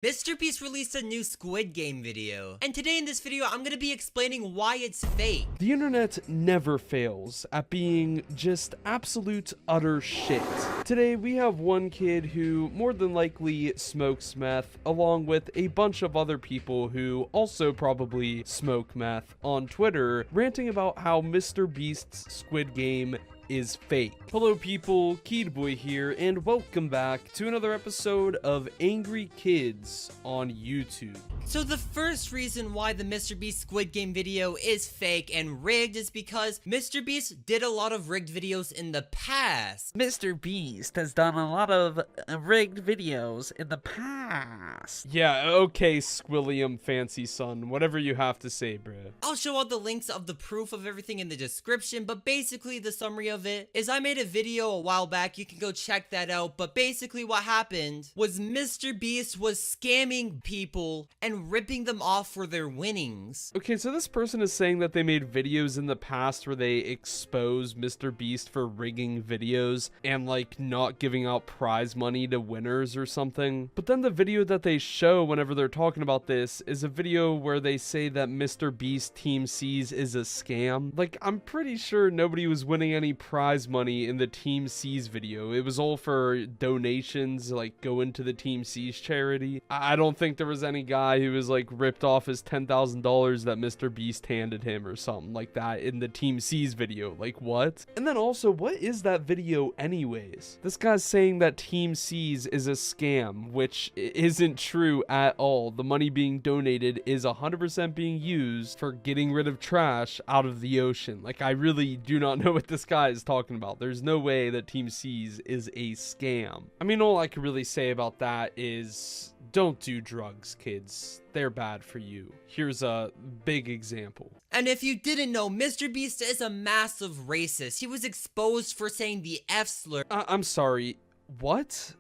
MrBeast released a new Squid Game video, and today in this video I'm gonna be explaining why it's fake. The internet never fails at being just absolute utter shit. Today we have one kid who more than likely smokes meth, along with a bunch of other people who also probably smoke meth on Twitter, ranting about how MrBeast's Squid Game is fake. Hello people, KeidBoi here, and welcome back to another episode of Angry Kids on YouTube. So the first reason why the MrBeast Squid Game video is fake and rigged is because MrBeast did a lot of rigged videos in the past. MrBeast has done a lot of rigged videos in the past. Yeah, okay, Squilliam fancy son, whatever you have to say, bruh. I'll show out the links of the proof of everything in the description, but basically the summary of it is I made a video a while back. You can go check that out. But basically what happened was MrBeast was scamming people and ripping them off for their winnings. Okay, so this person is saying that they made videos in the past where they expose MrBeast for rigging videos and like not giving out prize money to winners or something. But then the video that they show whenever they're talking about this is a video where they say that MrBeast Team C's is a scam. Like, I'm pretty sure nobody was winning any prize money in the Team C's video. It was all for donations, like go into the Team C's charity. I don't think there was any guy who was like ripped off his $10,000 that MrBeast handed him or something like that in the Team C's video. Like, what? And then also, what is that video anyways? This guy's saying that Team C's is a scam, which isn't true at all. The money being donated is 100% being used for getting rid of trash out of the ocean. Like, I really do not know what this guy is talking about. There's no way that Team C's is a scam. I mean, all I can really say about that is don't do drugs, kids. They're bad for you. Here's a big example. And if you didn't know, MrBeast is a massive racist. He was exposed for saying the F slur. I'm sorry, what?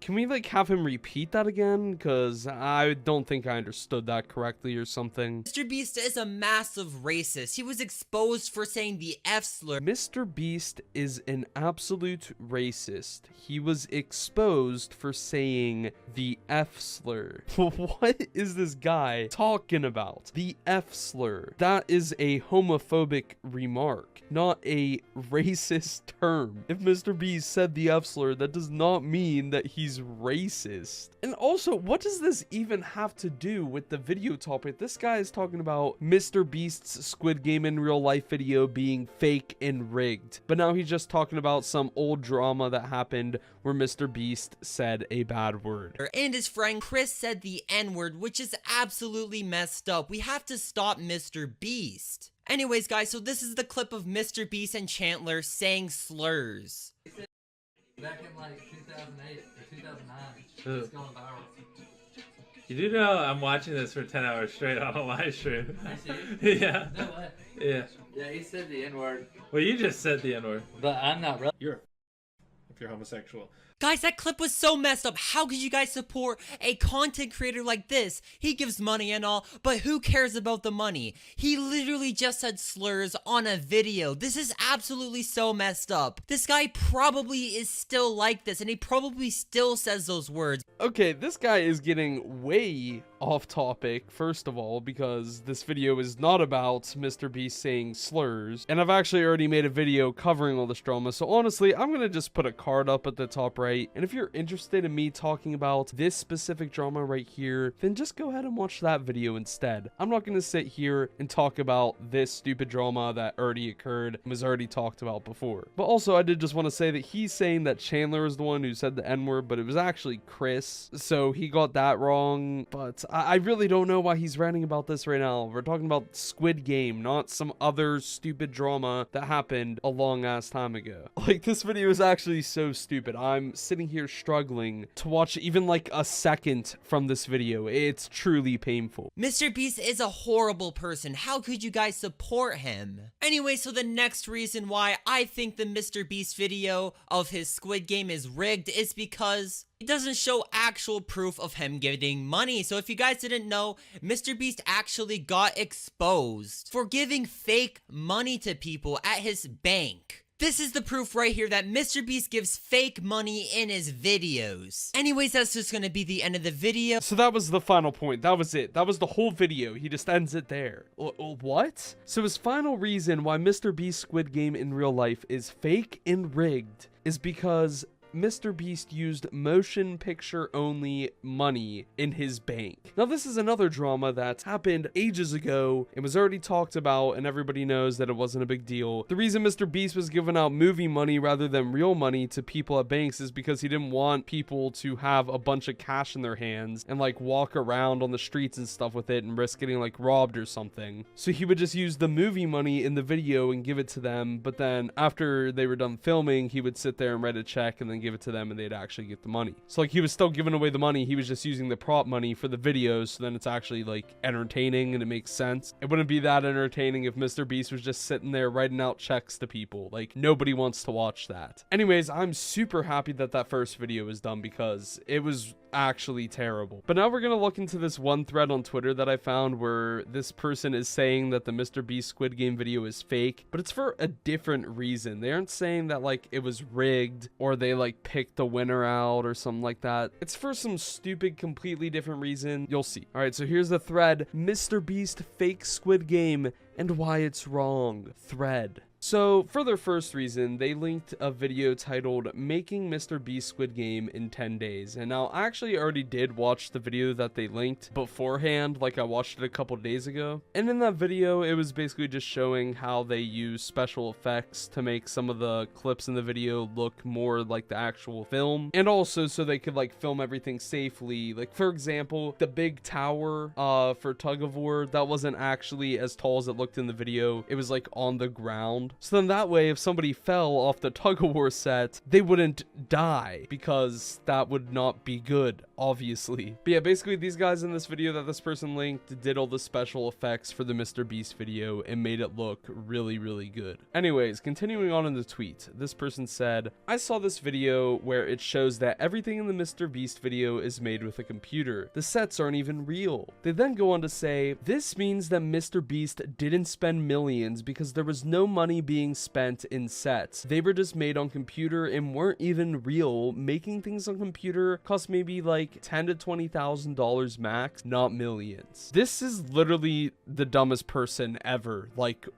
Can we like have him repeat that again? Because I don't think I understood that correctly or something. MrBeast is a massive racist. He was exposed for saying the F slur. MrBeast is an absolute racist. He was exposed for saying the F slur. What is this guy talking about? The F slur. That is a homophobic remark, not a racist term. If MrBeast said the F slur, that does not mean that he's racist. And also, what does this even have to do with the video topic? This guy is talking about MrBeast's Squid Game in real life video being fake and rigged, but now he's just talking about some old drama that happened where MrBeast said a bad word. And his friend Chris said the N-word, which is absolutely messed up. We have to stop MrBeast. Anyways, guys, so this is the clip of MrBeast and Chandler saying slurs. Back in like 2008 or 2009, it's going viral. You do know I'm watching this for 10 hours straight on a live stream. I see. Yeah. No way. Yeah. Yeah, he said the N-word. Well, you just said the N-word. But I'm not real. You're if you're homosexual. Guys, that clip was so messed up. How could you guys support a content creator like this? He gives money and all, but who cares about the money? He literally just said slurs on a video. This is absolutely so messed up. This guy probably is still like this, and he probably still says those words. Okay, this guy is getting way off topic, first of all, because this video is not about MrBeast saying slurs, and I've actually already made a video covering all this drama, so honestly, I'm gonna just put a card up at the top right, and if you're interested in me talking about this specific drama right here, then just go ahead and watch that video instead. I'm not gonna sit here and talk about this stupid drama that already occurred and was already talked about before. But also, I did just want to say that he's saying that Chandler is the one who said the N-word, but it was actually Chris, so he got that wrong. But I really don't know why he's ranting about this right now. We're talking about Squid Game, not some other stupid drama that happened a long ass time ago. Like, this video is actually so stupid. I'm sitting here struggling to watch even like a second from this video. It's truly painful. MrBeast is a horrible person. How could you guys support him? Anyway, so the next reason why I think the MrBeast video of his Squid Game is rigged is because it doesn't show actual proof of him getting money. So if you guys didn't know, MrBeast actually got exposed for giving fake money to people at his bank. This is the proof right here that MrBeast gives fake money in his videos. Anyways, that's just gonna be the end of the video. So that was the final point. That was it. That was the whole video. He just ends it there. What? So his final reason why MrBeast's Squid Game in real life is fake and rigged is because MrBeast used motion picture only money in his bank. Now this is another drama that happened ages ago and was already talked about, and everybody knows that it wasn't a big deal. The reason MrBeast was giving out movie money rather than real money to people at banks is because he didn't want people to have a bunch of cash in their hands and like walk around on the streets and stuff with it and risk getting like robbed or something. So he would just use the movie money in the video and give it to them, but then after they were done filming, he would sit there and write a check and then give it to them and they'd actually get the money. So like he was still giving away the money, he was just using the prop money for the videos, so then it's actually like entertaining and it makes sense. It wouldn't be that entertaining if MrBeast was just sitting there writing out checks to people. Like nobody wants to watch that. Anyways, I'm super happy that that first video was done because it was actually terrible. But now we're gonna look into this one thread on Twitter that I found where this person is saying that the MrBeast Squid Game video is fake, but it's for a different reason. They aren't saying that like it was rigged or they like picked the winner out or something like that. It's for some stupid, completely different reason. You'll see. All right, so here's the thread: MrBeast fake Squid Game and why it's wrong thread. So for their first reason, they linked a video titled "Making MrBeast Squid Game in 10 Days." And now I actually already did watch the video that they linked beforehand, like I watched it a couple days ago. And in that video, it was basically just showing how they use special effects to make some of the clips in the video look more like the actual film. And also so they could like film everything safely. Like for example, the big tower for tug of war, that wasn't actually as tall as it looked in the video. It was like on the ground. So then that way, if somebody fell off the tug of war set, they wouldn't die because that would not be good, obviously. But yeah, basically these guys in this video that this person linked did all the special effects for the MrBeast video and made it look really, really good. Anyways, continuing on in the tweet, this person said, "I saw this video where it shows that everything in the MrBeast video is made with a computer. The sets aren't even real." They then go on to say, "This means that MrBeast didn't spend millions because there was no money being spent in sets. They were just made on computer and weren't even real. Making things on computer cost maybe like $10,000 to $20,000 max, not millions." This is literally the dumbest person ever. Like,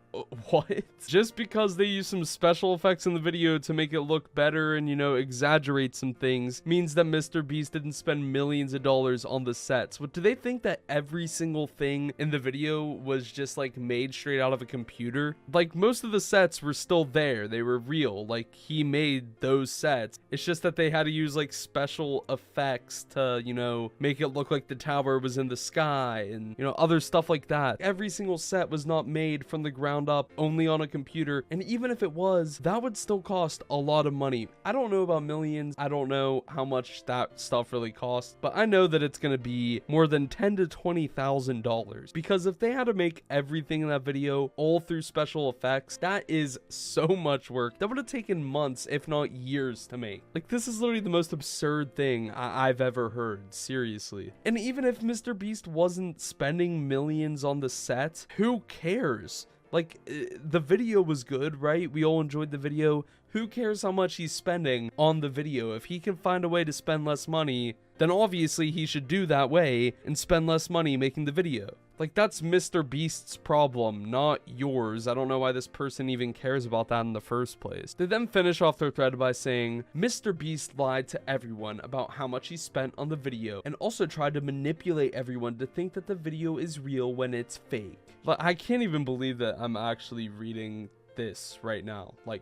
what? Just because they use some special effects in the video to make it look better and, you know, exaggerate some things means that MrBeast didn't spend millions of dollars on the sets. What, do they think that every single thing in the video was just like made straight out of a computer? Like most of the sets were still there. They were real. Like he made those sets. It's just that they had to use like special effects to, you know, make it look like the tower was in the sky and, you know, other stuff like that. Every single set was not made from the ground up only on a computer, and even if it was, that would still cost a lot of money. I don't know about millions. I don't know how much that stuff really costs, but I know that it's gonna be more than $10,000 to $20,000 because if they had to make everything in that video all through special effects, that is so much work. That would have taken months, if not years, to make. Like, this is literally the most absurd thing I've ever heard, seriously. And even if MrBeast wasn't spending millions on the set, who cares? Like, the video was good, right? We all enjoyed the video. Who cares how much he's spending on the video? If he can find a way to spend less money, then obviously he should do that way and spend less money making the video. Like, that's MrBeast's problem, not yours. I don't know why this person even cares about that in the first place. They then finish off their thread by saying, "MrBeast lied to everyone about how much he spent on the video and also tried to manipulate everyone to think that the video is real when it's fake." But I can't even believe that I'm actually reading this right now. Like,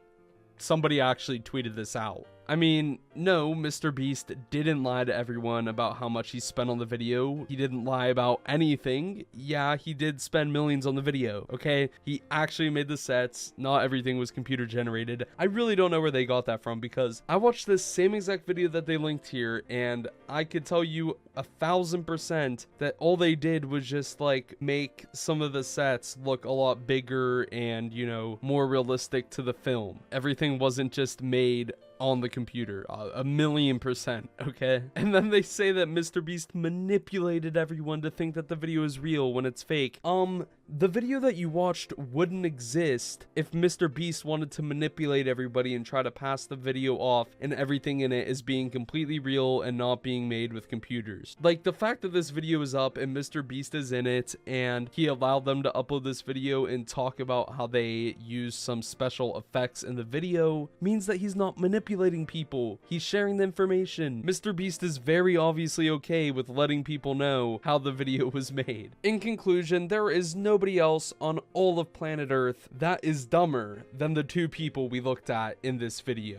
somebody actually tweeted this out. I mean, no, MrBeast didn't lie to everyone about how much he spent on the video. He didn't lie about anything. Yeah, he did spend millions on the video, okay? He actually made the sets. Not everything was computer generated. I really don't know where they got that from because I watched this same exact video that they linked here and I could tell you 1,000% that all they did was just like make some of the sets look a lot bigger and, you know, more realistic to the film. Everything wasn't just made on the computer, 1,000,000%, okay? And then they say that MrBeast manipulated everyone to think that the video is real when it's fake. The video that you watched wouldn't exist if MrBeast wanted to manipulate everybody and try to pass the video off and everything in it as being completely real and not being made with computers. Like, the fact that this video is up and MrBeast is in it and he allowed them to upload this video and talk about how they use some special effects in the video means that he's not manipulating people. He's sharing the information. MrBeast is very obviously okay with letting people know how the video was made. In conclusion, there is nobody else on all of planet Earth that is dumber than the two people we looked at in this video.